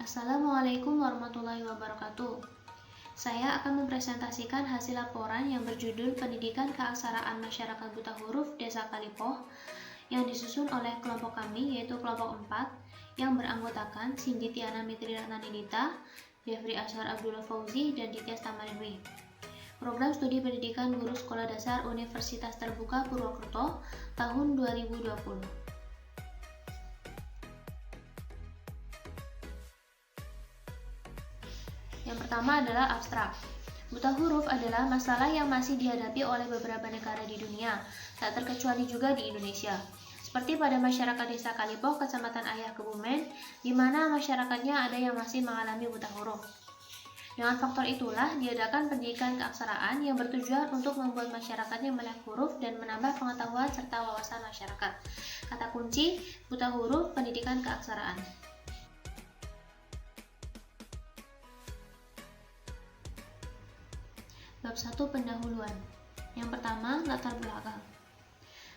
Assalamualaikum warahmatullahi wabarakatuh. Saya akan mempresentasikan hasil laporan yang berjudul Pendidikan Keaksaraan Masyarakat Buta Huruf Desa Kalipoh yang disusun oleh kelompok kami, yaitu kelompok 4, yang beranggotakan Cindy Tiana Mitri Ratnanidita, Jeffrey Ashar Abdullah Fauzi, dan Ditya Stamarindwi. Program Studi Pendidikan Guru Sekolah Dasar Universitas Terbuka Purwokerto tahun 2020. Yang pertama adalah abstrak. Buta huruf adalah masalah yang masih dihadapi oleh beberapa negara di dunia, tak terkecuali juga di Indonesia. Seperti pada masyarakat Desa Kalipoh, Kecamatan Ayah Kebumen, di mana masyarakatnya ada yang masih mengalami buta huruf. Dengan faktor itulah diadakan pendidikan keaksaraan yang bertujuan untuk membuat masyarakatnya melek huruf dan menambah pengetahuan serta wawasan masyarakat. Kata kunci, buta huruf, pendidikan keaksaraan. Bab 1 Pendahuluan. Yang pertama, latar belakang.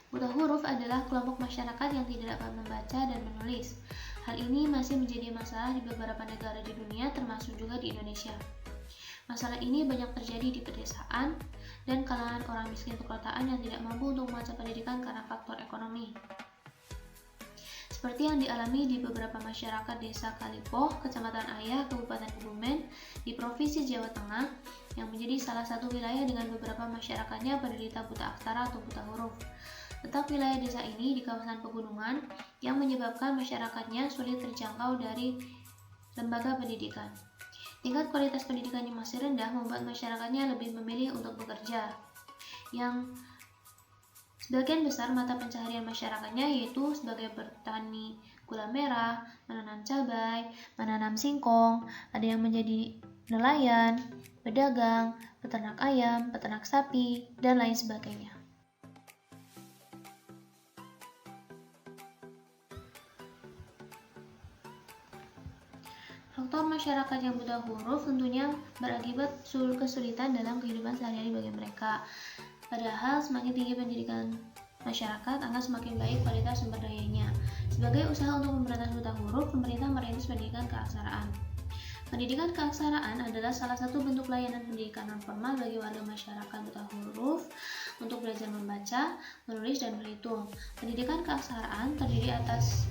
Buta huruf adalah kelompok masyarakat yang tidak dapat membaca dan menulis. Hal ini masih menjadi masalah di beberapa negara di dunia, termasuk juga di Indonesia. Masalah ini banyak terjadi di pedesaan dan kalangan orang miskin perkotaan yang tidak mampu untuk membaca pendidikan karena faktor ekonomi. Seperti yang dialami di beberapa masyarakat Desa Kalipoh, Kecamatan Ayah, Kabupaten Kebumen, di Provinsi Jawa Tengah, yang menjadi salah satu wilayah dengan beberapa masyarakatnya penderita buta aksara atau buta huruf. Letak wilayah desa ini di kawasan pegunungan yang menyebabkan masyarakatnya sulit terjangkau dari lembaga pendidikan. Tingkat kualitas pendidikan yang masih rendah membuat masyarakatnya lebih memilih untuk bekerja. Yang sebagian besar mata pencaharian masyarakatnya yaitu sebagai bertani gula merah, menanam cabai, menanam singkong, ada yang menjadi nelayan, pedagang, peternak ayam, peternak sapi, dan lain sebagainya. Faktor masyarakat yang buta huruf tentunya berakibat kesulitan dalam kehidupan sehari-hari bagi mereka. Padahal semakin tinggi pendidikan masyarakat, akan semakin baik kualitas sumber dayanya. Sebagai usaha untuk memberantas buta huruf, pemerintah merintis pendidikan keaksaraan. Pendidikan keaksaraan adalah salah satu bentuk layanan pendidikan non-formal bagi warga masyarakat buta huruf untuk belajar membaca, menulis, dan berhitung. Pendidikan keaksaraan terdiri atas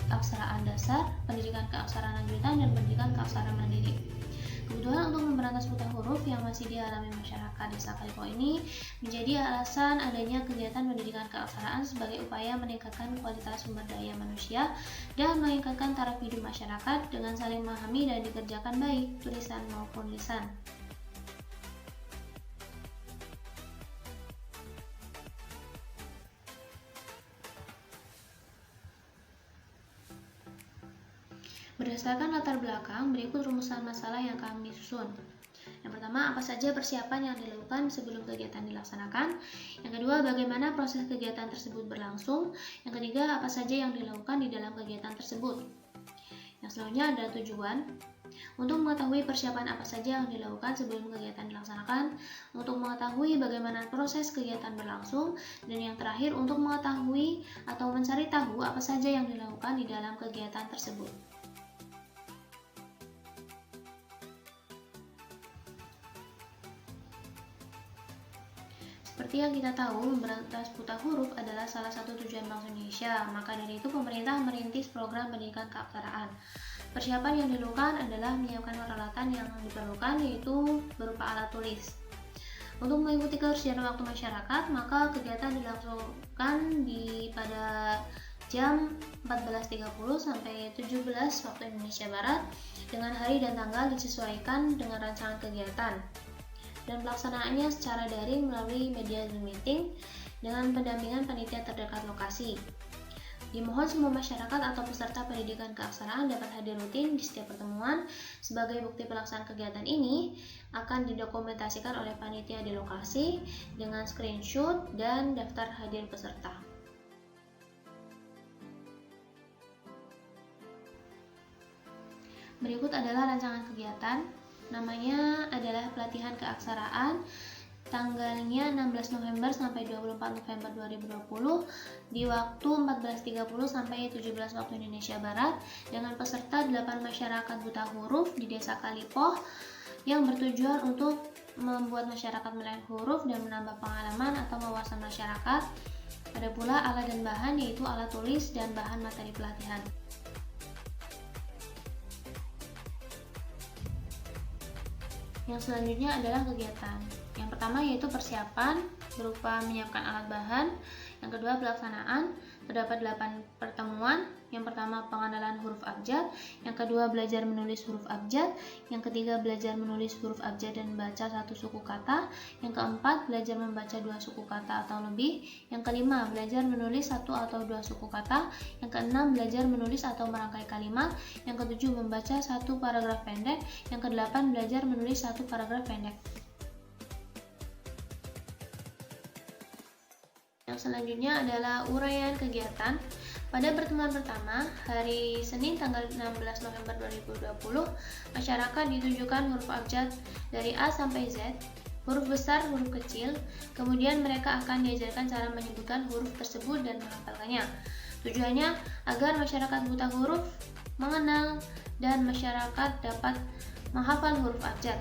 keaksaraan dasar, pendidikan keaksaraan lanjutan, dan pendidikan keaksaraan mandiri. Kebutuhan untuk memberantas buta huruf yang masih dialami masyarakat Desa Kalipoh ini menjadi alasan adanya kegiatan pendidikan keaksaraan sebagai upaya meningkatkan kualitas sumber daya manusia dan meningkatkan taraf hidup masyarakat dengan saling memahami dan dikerjakan baik tulisan maupun lisan. Berdasarkan latar belakang, berikut rumusan masalah yang kami susun. Yang pertama, apa saja persiapan yang dilakukan sebelum kegiatan dilaksanakan? Yang kedua, bagaimana proses kegiatan tersebut berlangsung? Yang ketiga, apa saja yang dilakukan di dalam kegiatan tersebut? Yang selanjutnya adalah tujuan. Untuk mengetahui persiapan apa saja yang dilakukan sebelum kegiatan dilaksanakan, untuk mengetahui bagaimana proses kegiatan berlangsung, dan yang terakhir untuk mengetahui atau mencari tahu apa saja yang dilakukan di dalam kegiatan tersebut. Seperti yang kita tahu, memberantas buta huruf adalah salah satu tujuan Bank Indonesia. Maka dari itu pemerintah merintis program pendidikan keaksaraan. Persiapan yang dilakukan adalah menyiapkan peralatan yang diperlukan, yaitu berupa alat tulis. Untuk mengikuti ketersediaan waktu masyarakat, maka kegiatan dilangsungkan pada jam 14.30 sampai 17 waktu Indonesia Barat dengan hari dan tanggal disesuaikan dengan rancangan kegiatan. Dan pelaksanaannya secara daring melalui media Zoom meeting dengan pendampingan panitia terdekat lokasi. Dimohon semua masyarakat atau peserta pendidikan keaksaraan dapat hadir rutin di setiap pertemuan. Sebagai bukti pelaksanaan kegiatan ini akan didokumentasikan oleh panitia di lokasi dengan screenshot dan daftar hadir peserta. Berikut adalah rancangan kegiatan. Namanya adalah pelatihan keaksaraan tanggalnya 16 November sampai 24 November 2020 di waktu 14.30 sampai 17 waktu Indonesia Barat dengan peserta 8 masyarakat buta huruf di Desa Kalipoh yang bertujuan untuk membuat masyarakat melek huruf dan menambah pengalaman atau wawasan masyarakat. Ada pula alat dan bahan, yaitu alat tulis dan bahan materi pelatihan. Yang selanjutnya adalah kegiatan. Yang pertama yaitu persiapan, berupa menyiapkan alat bahan. Yang kedua pelaksanaan, terdapat 8 pertemuan. Yang pertama pengenalan huruf abjad, yang kedua belajar menulis huruf abjad, yang ketiga belajar menulis huruf abjad dan membaca 1 suku kata, yang keempat belajar membaca 2 suku kata atau lebih, yang kelima belajar menulis 1 atau 2 suku kata, yang keenam belajar menulis atau merangkai kalimat, yang ketujuh membaca 1 paragraf pendek, yang kedelapan belajar menulis 1 paragraf pendek. Yang selanjutnya adalah uraian kegiatan. Pada pertemuan pertama, hari Senin tanggal 16 November 2020, masyarakat ditunjukkan huruf abjad dari A sampai Z, huruf besar, huruf kecil, kemudian mereka akan diajarkan cara menyebutkan huruf tersebut dan menghafalkannya. Tujuannya agar masyarakat buta huruf mengenal dan masyarakat dapat menghafal huruf abjad.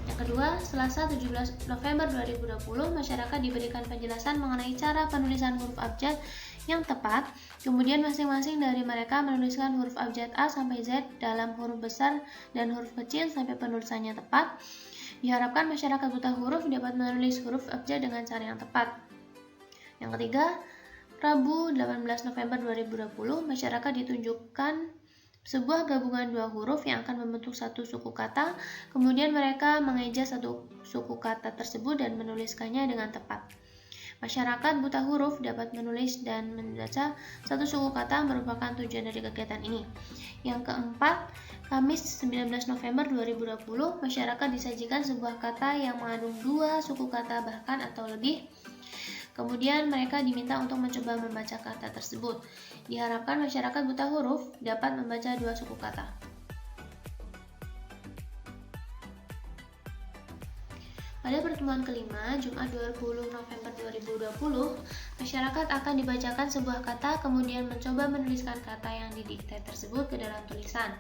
Yang kedua, Selasa 17 November 2020, masyarakat diberikan penjelasan mengenai cara penulisan huruf abjad yang tepat. Kemudian masing-masing dari mereka menuliskan huruf abjad A sampai Z dalam huruf besar dan huruf kecil sampai penulisannya tepat. Diharapkan masyarakat buta huruf dapat menulis huruf abjad dengan cara yang tepat. Yang ketiga, Rabu 18 November 2020, masyarakat ditunjukkan sebuah gabungan 2 huruf yang akan membentuk 1 suku kata. Kemudian mereka mengeja 1 suku kata tersebut dan menuliskannya dengan tepat. Masyarakat buta huruf dapat menulis dan membaca 1 suku kata merupakan tujuan dari kegiatan ini. Yang keempat, Kamis 19 November 2020, masyarakat disajikan sebuah kata yang mengandung 2 suku kata bahkan atau lebih. Kemudian mereka diminta untuk mencoba membaca kata tersebut. Diharapkan masyarakat buta huruf dapat membaca 2 suku kata. Pada pertemuan kelima, Jumat 20 November 2020, masyarakat akan dibacakan sebuah kata, kemudian mencoba menuliskan kata yang didikte tersebut ke dalam tulisan.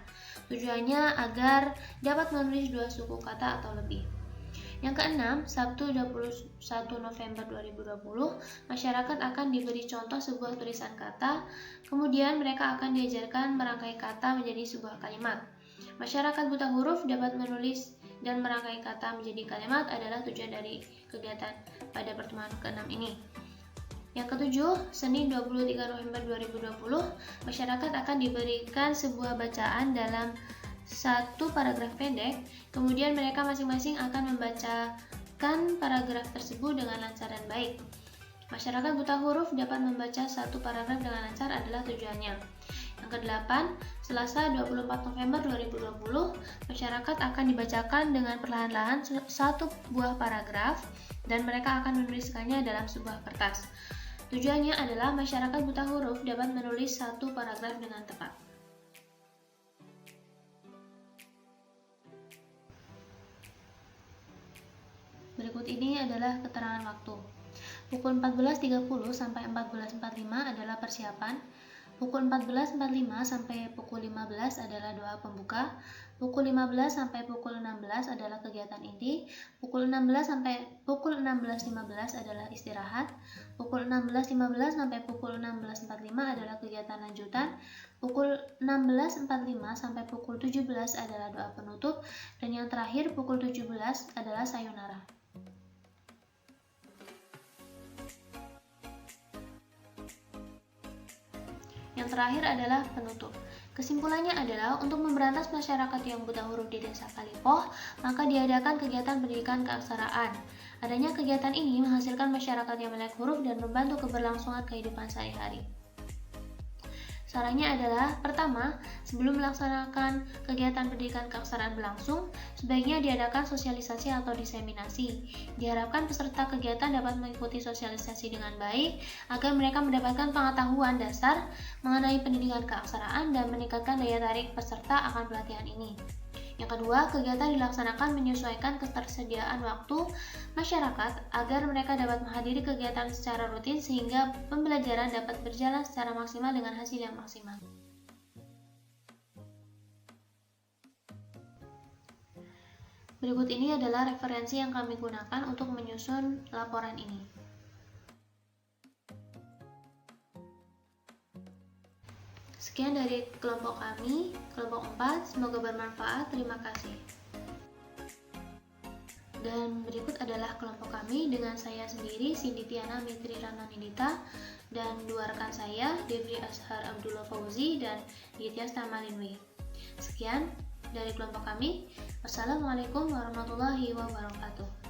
Tujuannya agar dapat menulis 2 suku kata atau lebih. Yang keenam, Sabtu 21 November 2020, masyarakat akan diberi contoh sebuah tulisan kata, kemudian mereka akan diajarkan merangkai kata menjadi sebuah kalimat. Masyarakat buta huruf dapat menulis dan merangkai kata menjadi kalimat adalah tujuan dari kegiatan pada pertemuan ke-6 ini. Yang ketujuh, Senin 23 November 2020, masyarakat akan diberikan sebuah bacaan dalam 1 paragraf pendek, kemudian mereka masing-masing akan membacakan paragraf tersebut dengan lancar dan baik. Masyarakat buta huruf dapat membaca 1 paragraf dengan lancar adalah tujuannya. Yang kedelapan, Selasa 24 November 2020, masyarakat akan dibacakan dengan perlahan-lahan 1 buah paragraf dan mereka akan menuliskannya dalam sebuah kertas. Tujuannya adalah masyarakat buta huruf dapat menulis 1 paragraf dengan tepat. Berikut ini adalah keterangan waktu. Pukul 14.30 sampai 14.45 adalah persiapan. Pukul 14.45 sampai pukul 15 adalah doa pembuka. Pukul 15 sampai pukul 16 adalah kegiatan inti. Pukul 16 sampai pukul 16.15 adalah istirahat. Pukul 16.15 sampai pukul 16.45 adalah kegiatan lanjutan. Pukul 16.45 sampai pukul 17 adalah doa penutup. Dan yang terakhir pukul 17 adalah sayonara. Yang terakhir adalah penutup. Kesimpulannya adalah untuk memberantas masyarakat yang buta huruf di Desa Kalipoh, maka diadakan kegiatan pendidikan keaksaraan. Adanya kegiatan ini menghasilkan masyarakat yang melek huruf dan membantu keberlangsungan kehidupan sehari-hari. Sarannya adalah, pertama, sebelum melaksanakan kegiatan pendidikan keaksaraan berlangsung, sebaiknya diadakan sosialisasi atau diseminasi. Diharapkan peserta kegiatan dapat mengikuti sosialisasi dengan baik, agar mereka mendapatkan pengetahuan dasar mengenai pendidikan keaksaraan dan meningkatkan daya tarik peserta akan pelatihan ini. Yang kedua, kegiatan dilaksanakan menyesuaikan ketersediaan waktu masyarakat agar mereka dapat menghadiri kegiatan secara rutin sehingga pembelajaran dapat berjalan secara maksimal dengan hasil yang maksimal. Berikut ini adalah referensi yang kami gunakan untuk menyusun laporan ini. Sekian dari kelompok kami, kelompok 4, semoga bermanfaat, terima kasih. Dan berikut adalah kelompok kami dengan saya sendiri, Cindy Tiana Mitri Rananidita, dan dua rekan saya, Devri Ashar Abdullah Fauzi dan Ditya Stamalinwi. Sekian dari kelompok kami. Wassalamualaikum warahmatullahi wabarakatuh.